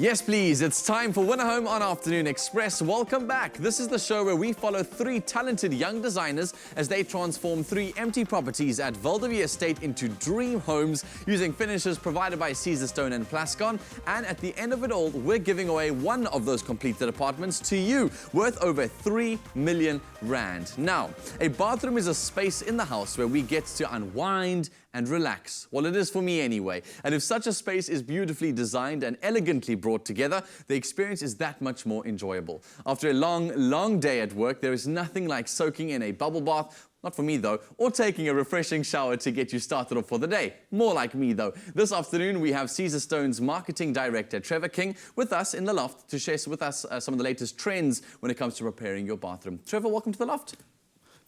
Yes, please. It's time for Winner Home on Afternoon Express. Welcome back. This is the show where we follow three talented young designers as they transform three empty properties at Valdevie Estate into dream homes using finishes provided by Caesarstone and Plascon. And at the end of it all, we're giving away one of those completed apartments to you, worth over 3 million rand. Now, a bathroom is a space in the house where we get to unwind and relax. Well, it is for me anyway. And if such a space is beautifully designed and elegantly brought together, the experience is that much more enjoyable. After a long day at work, there is nothing like soaking in a bubble bath, not for me though, or taking a refreshing shower to get you started off for the day. More like me though. This afternoon we have Caesarstone's Marketing Director Trevor King with us in the loft to share with us some of the latest trends when it comes to preparing your bathroom. Trevor, welcome to the loft.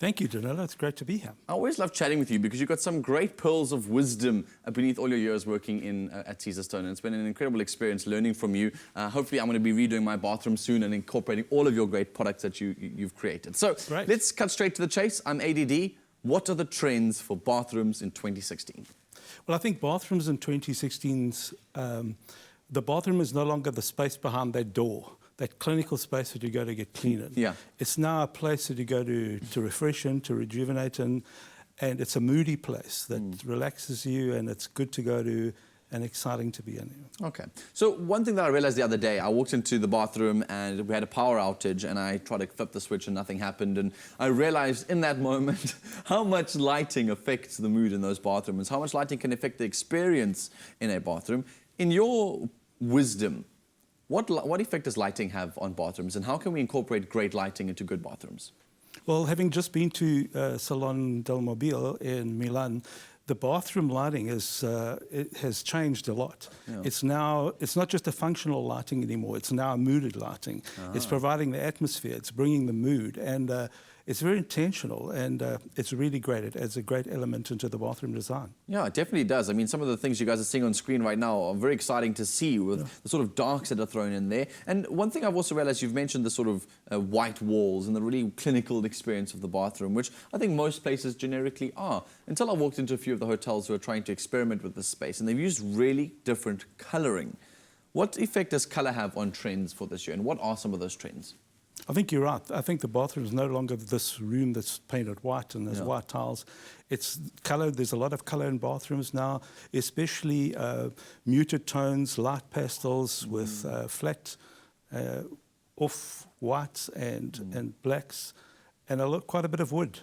Thank you, Danilo. It's great to be here. I always love chatting with you because you've got some great pearls of wisdom beneath all your years working at Caesarstone. And it's been an incredible experience learning from you. Hopefully, I'm going to be redoing my bathroom soon and incorporating all of your great products that you've created. So let's cut straight to the chase. I'm ADD. What are the trends for bathrooms in 2016? Well, I think bathrooms in 2016's, the bathroom is no longer the space behind that door, that clinical space that you go to get clean in. Yeah. It's now a place that you go to refresh in, to rejuvenate in, and it's a moody place that relaxes you, and it's good to go to and exciting to be in. Okay. So one thing that I realized the other day, I walked into the bathroom and we had a power outage and I tried to flip the switch and nothing happened. And I realized in that moment how much lighting affects the mood in those bathrooms, how much lighting can affect the experience in a bathroom. In your wisdom, what effect does lighting have on bathrooms, and how can we incorporate great lighting into good bathrooms? Well, having just been to Salon del Mobile in Milan, the bathroom lighting it has changed a lot. Yeah. It's not just a functional lighting anymore. It's now a mooded lighting. It's providing the atmosphere. It's bringing the mood, and it's very intentional, and it's really great. It adds a great element into the bathroom design. Yeah, it definitely does. I mean, some of the things you guys are seeing on screen right now are very exciting to see with the sort of darks that are thrown in there. And one thing I've also realized, you've mentioned the sort of white walls and the really clinical experience of the bathroom, which I think most places generically are. Until I walked into a few of the hotels who are trying to experiment with this space, and they've used really different coloring. What effect does color have on trends for this year, and what are some of those trends? I think you're right. I think the bathroom is no longer this room that's painted white and there's white tiles. It's color. There's a lot of color in bathrooms now, especially muted tones, light pastels with flat off whites and blacks, and quite a bit of wood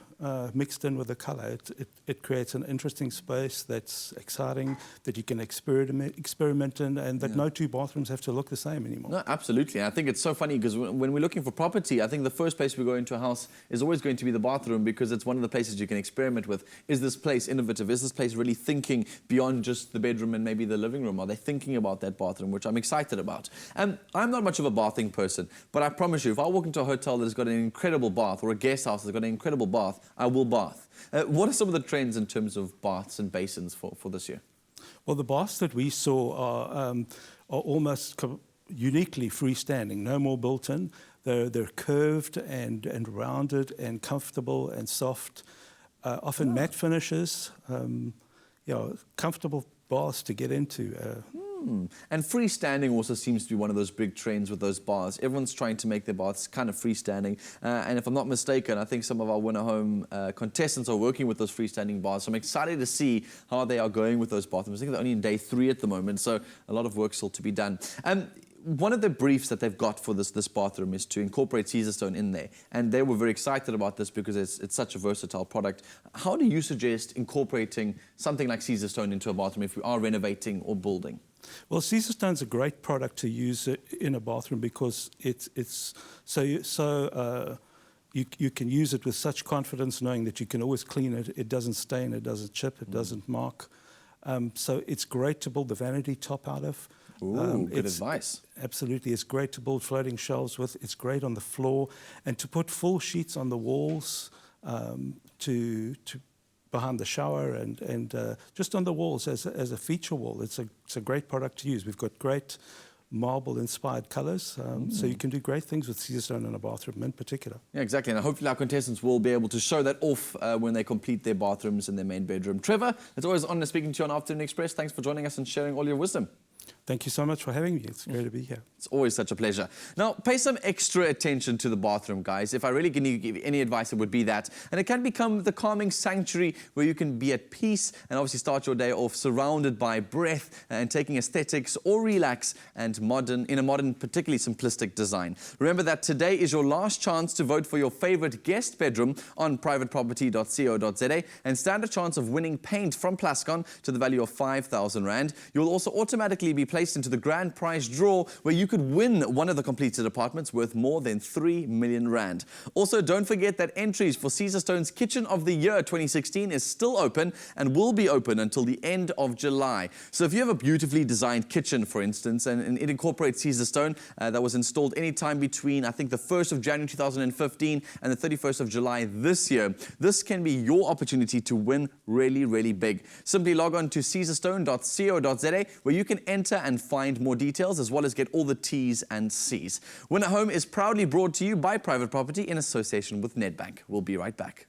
mixed in with the color. It creates an interesting space that's exciting, that you can experiment in, and that no two bathrooms have to look the same anymore. No, absolutely. I think it's so funny because when we're looking for property, I think the first place we go into a house is always going to be the bathroom, because it's one of the places you can experiment with. Is this place innovative? Is this place really thinking beyond just the bedroom and maybe the living room? Are they thinking about that bathroom, which I'm excited about? And I'm not much of a bathing person, but I promise you, if I walk into a hotel that's got an incredible bath, or a guest house that's got an incredible bath, I will bath. What are some of the trends in terms of baths and basins for this year? Well, the baths that we saw are almost uniquely freestanding, no more built-in. They're curved and rounded and comfortable and soft, often matte finishes, comfortable baths to get into. And freestanding also seems to be one of those big trends with those baths. Everyone's trying to make their baths kind of freestanding. And if I'm not mistaken, I think some of our Winner Home contestants are working with those freestanding baths. So I'm excited to see how they are going with those bathrooms. I think they're only in day 3 at the moment, so a lot of work still to be done. One of the briefs that they've got for this bathroom is to incorporate Caesarstone in there. And they were very excited about this because it's such a versatile product. How do you suggest incorporating something like Caesarstone into a bathroom if we are renovating or building? Well, Caesarstone's a great product to use in a bathroom because you can use it with such confidence, knowing that you can always clean it. It doesn't stain, it doesn't chip, it doesn't mark. So it's great to build the vanity top out of. Ooh, good advice. Absolutely. It's great to build floating shelves with. It's great on the floor. And to put full sheets on the walls to behind the shower and just on the walls as a feature wall. It's a great product to use. We've got great marble-inspired colors, so you can do great things with Caesarstone in a bathroom in particular. Yeah, exactly, and hopefully our contestants will be able to show that off when they complete their bathrooms in their main bedroom. Trevor, it's always an honor speaking to you on Afternoon Express. Thanks for joining us and sharing all your wisdom. Thank you so much for having me. It's great to be here. It's always such a pleasure. Now, pay some extra attention to the bathroom, guys. If I really can give any advice, it would be that. And it can become the calming sanctuary where you can be at peace and obviously start your day off surrounded by breath and taking aesthetics or relax and in a modern, particularly simplistic design. Remember that today is your last chance to vote for your favorite guest bedroom on privateproperty.co.za and stand a chance of winning paint from Plascon to the value of 5,000 Rand. You'll also automatically be placed into the grand prize draw where you could win one of the completed apartments worth more than 3 million Rand. Also, don't forget that entries for Caesarstone's Kitchen of the Year 2016 is still open and will be open until the end of July. So if you have a beautifully designed kitchen, for instance, and it incorporates Caesarstone that was installed anytime between, I think, the 1st of January 2015 and the 31st of July this year, this can be your opportunity to win really, really big. Simply log on to caesarstone.co.za where you can enter and find more details as well as get all the T's and C's. Win a Home is proudly brought to you by Private Property in association with Nedbank. We'll be right back.